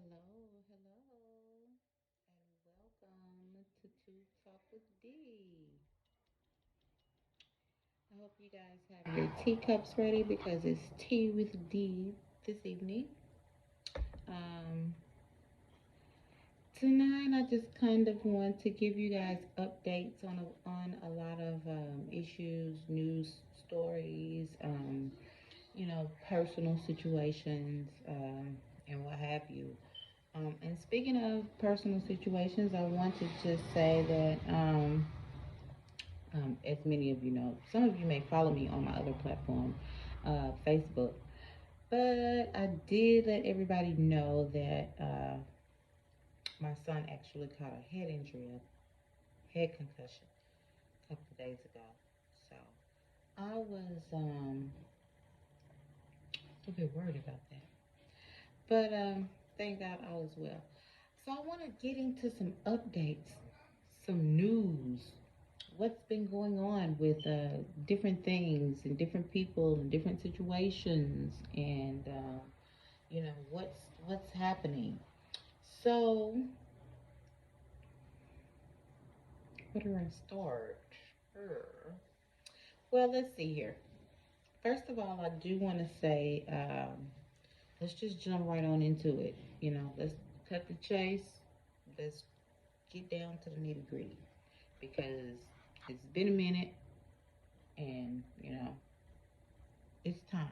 Hello, and welcome to Talk with D. I hope you guys have your teacups ready because it's tea with D this evening. Um, Tonight, I just kind of want to give you guys updates on a lot of issues, news stories, personal situations, and what have you. And speaking of personal situations, I want to just say that, as many of you know, some of you may follow me on my other platform, Facebook, but I did let everybody know that my son actually caught a head injury, a head concussion, a couple of days ago. So I was a bit worried about that, but thank God all is well. So I want to get into some updates, some news, what's been going on with different things and different people and different situations, and what's happening. So where do I start? Sure. Well, let's see here. First of all, I do want to say, let's just jump right on into it. Let's cut the chase. Let's get down to the nitty gritty because it's been a minute, and it's time.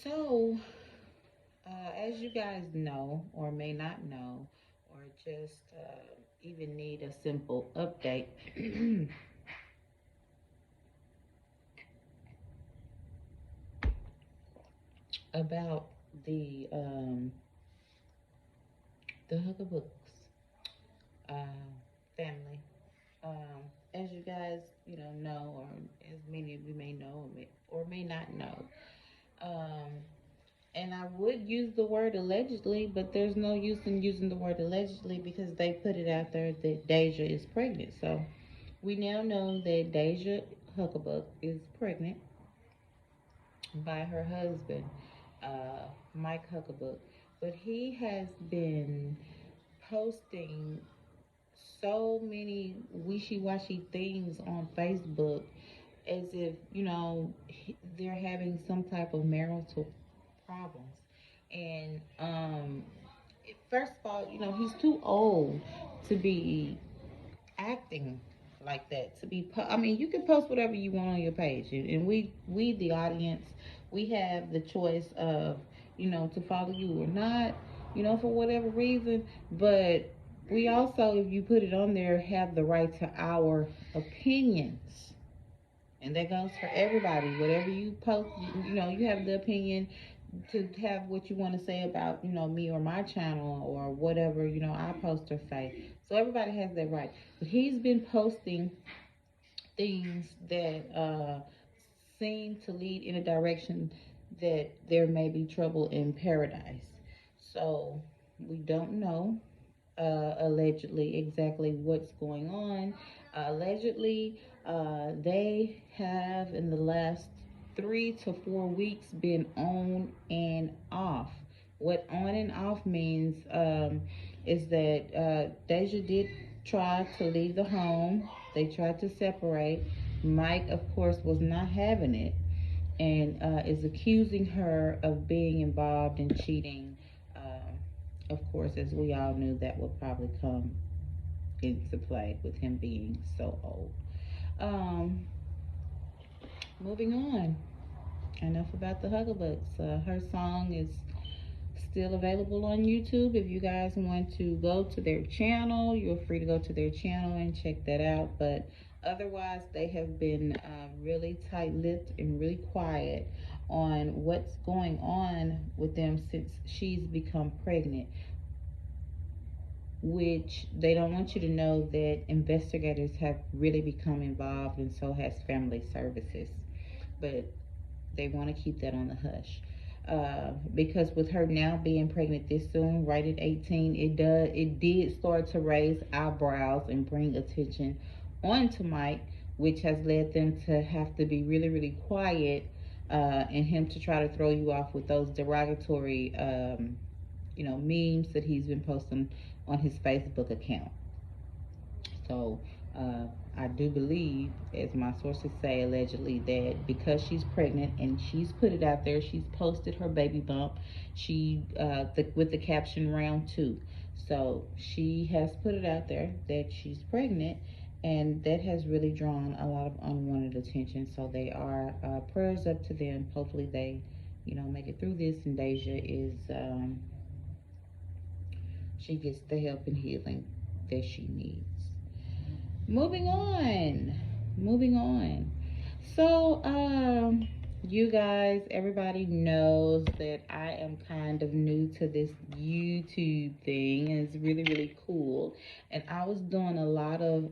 So, as you guys know, or may not know, or just even need a simple update about the Huckabooks uh, family. As you guys, know, or as many of you may know or may not know, um, and I would use the word allegedly, but there's no use in using the word allegedly because they put it out there that Deja is pregnant. So we now know that Deja Huckabook is pregnant by her husband, Mike Huckabook. But he has been posting so many wishy-washy things on Facebook as if they're having some type of marital problems. And first of all, he's too old to be acting like that. I mean, you can post whatever you want on your page, and we the audience, we have the choice of to follow you or not, for whatever reason. But we also, if you put it on there, have the right to our opinions. And that goes for everybody. Whatever you post, you have the opinion to have what you want to say about, me or my channel or whatever, I post or say. So everybody has that right. But he's been posting things that seem to lead in a direction that there may be trouble in paradise. So we don't know allegedly exactly what's going on. Allegedly, they have in the last 3 to 4 weeks been on and off. What on and off means is that Deja did try to leave the home. They tried to separate. Mike, of course, was not having it and is accusing her of being involved in cheating. Of course, as we all knew, that would probably come into play with him being so old. Um, Moving on. Enough about the Huggabooks. Her song is still available on YouTube. If you guys want to go to their channel, you're free to go to their channel and check that out. But otherwise, they have been really tight-lipped and really quiet on what's going on with them since she's become pregnant, which they don't want you to know that investigators have really become involved, and so has family services. But they want to keep that on the hush. Because with her now being pregnant this soon, right at 18, it did start to raise eyebrows and bring attention onto Mike, which has led them to have to be really, really quiet, and him to try to throw you off with those derogatory memes that he's been posting on his Facebook account. So uh, I do believe, as my sources say, allegedly, that because she's pregnant and she's put it out there, she's posted her baby bump. With the caption round two. So she has put it out there that she's pregnant, and that has really drawn a lot of unwanted attention. So they are prayers up to them. Hopefully they, make it through this, and Deja is she gets the help and healing that she needs. Moving on. Moving on. So, you guys, everybody knows that I am kind of new to this YouTube thing, and it's really, really cool. And I was doing a lot of,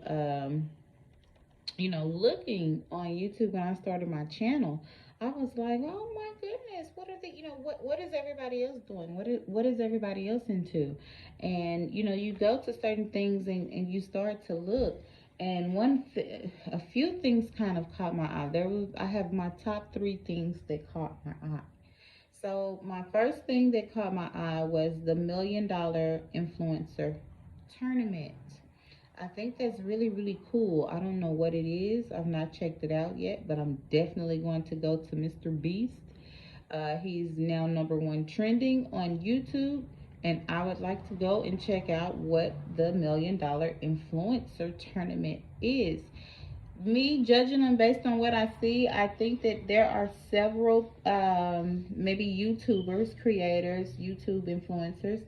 looking on YouTube when I started my channel. I was like, oh my goodness, what are they, what is everybody else doing? What is everybody else into? And, you go to certain things and you start to look. And a few things kind of caught my eye. I have my top 3 things that caught my eye. So my first thing that caught my eye was the $1 million influencer tournament. I think that's really, really cool. I don't know what it is. I've not checked it out yet, but I'm definitely going to go to MrBeast. He's now #1 trending on YouTube, and I would like to go and check out what the $1 million influencer tournament is. Me judging them based on what I see, I think that there are several, maybe YouTubers, creators, YouTube influencers,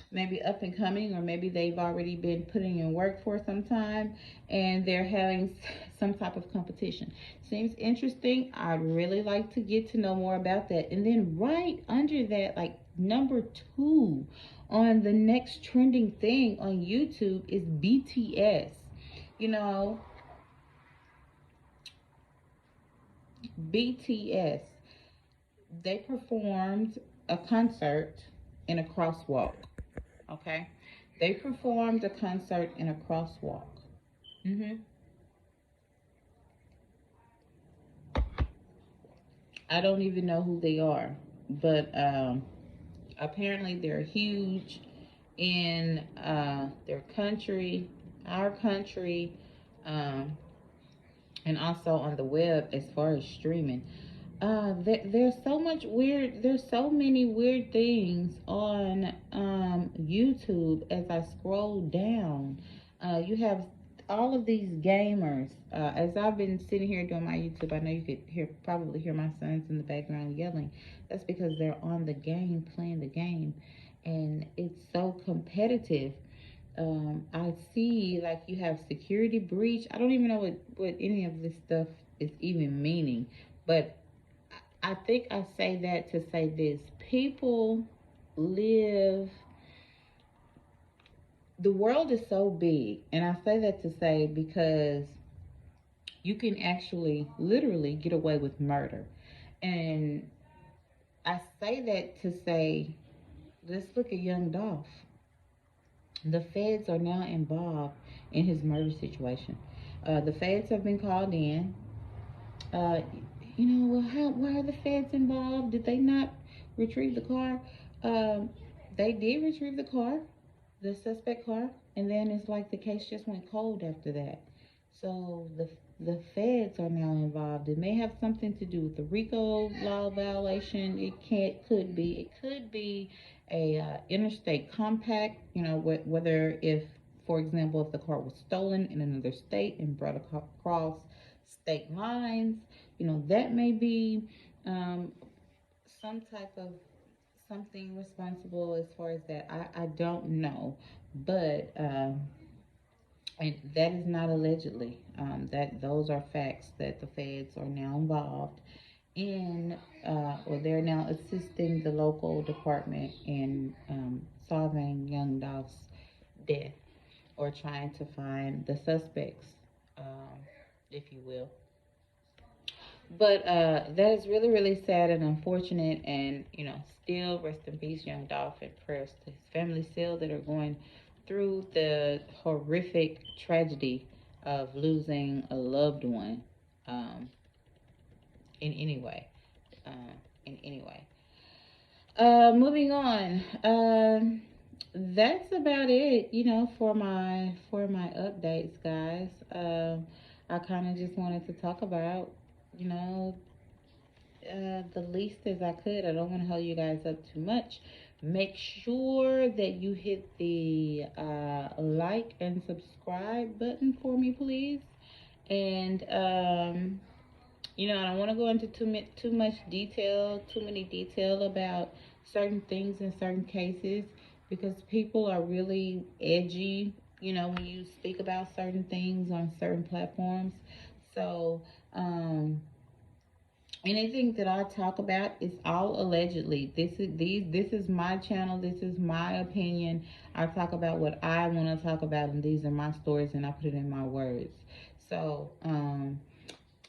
maybe up and coming, or maybe they've already been putting in work for some time, and they're having some type of competition. Seems interesting. I'd really like to get to know more about that. And then right under that, like #2 on the next trending thing on YouTube is BTS. You know, BTS, they performed a concert in a crosswalk. Okay, they performed a concert in a crosswalk. hmm I don't even know who they are, but apparently they're huge in their country, our country, um, and also on the web as far as streaming. There's so many weird things on YouTube as I scroll down. You have all of these gamers. As I've been sitting here doing my YouTube, I know you could probably hear my sons in the background yelling. That's because they're on the game, playing the game, and it's so competitive. I see, like, you have security breach. I don't even know what any of this stuff is even meaning, but I think I say that to say this. People live, the world is so big, and I say that to say because you can actually literally get away with murder. And I say that to say, let's look at young Dolph. The feds are now involved in his murder situation. The feds have been called in. Uh, well, why are the feds involved? Did they not retrieve the car? Um, they did retrieve the car, the suspect car, and then it's like the case just went cold after that. So the feds are now involved. It may have something to do with the RICO law violation. It could be a interstate compact. Whether, if, for example, if the car was stolen in another state and brought across state lines, that may be um, some type of something responsible as far as that. I don't know, but and that is not allegedly. That those are facts that the feds are now involved in, or they're now assisting the local department in solving young Dolph's death, or trying to find the suspects, if you will. But that is really, really sad and unfortunate. And, still rest in peace, young Dolph, and prayers to his family still that are going through the horrific tragedy of losing a loved one, um, in any way. In any way. Moving on. That's about it, for my updates, guys. I kind of just wanted to talk about, you know, the least as I could. I don't want to hold you guys up too much. Make sure that you hit the like and subscribe button for me, please. And I don't want to go into too much detail, too many detail about certain things in certain cases because people are really edgy, when you speak about certain things on certain platforms. So, anything that I talk about is all allegedly. This is my channel. This is my opinion. I talk about what I want to talk about, and these are my stories, and I put it in my words. So,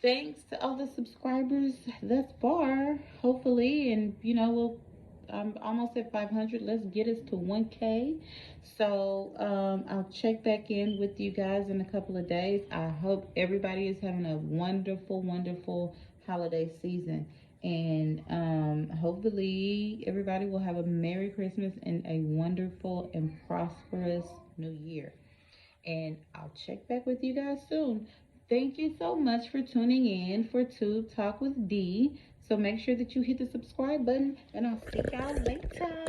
thanks to all the subscribers thus far, hopefully, and I'm almost at 500. Let's get us to 1K. So I'll check back in with you guys in a couple of days. I hope everybody is having a wonderful, wonderful holiday season. And hopefully everybody will have a Merry Christmas and a wonderful and prosperous New Year. And I'll check back with you guys soon. Thank you so much for tuning in for Tube Talk with D. So make sure that you hit the subscribe button, and I'll see y'all later.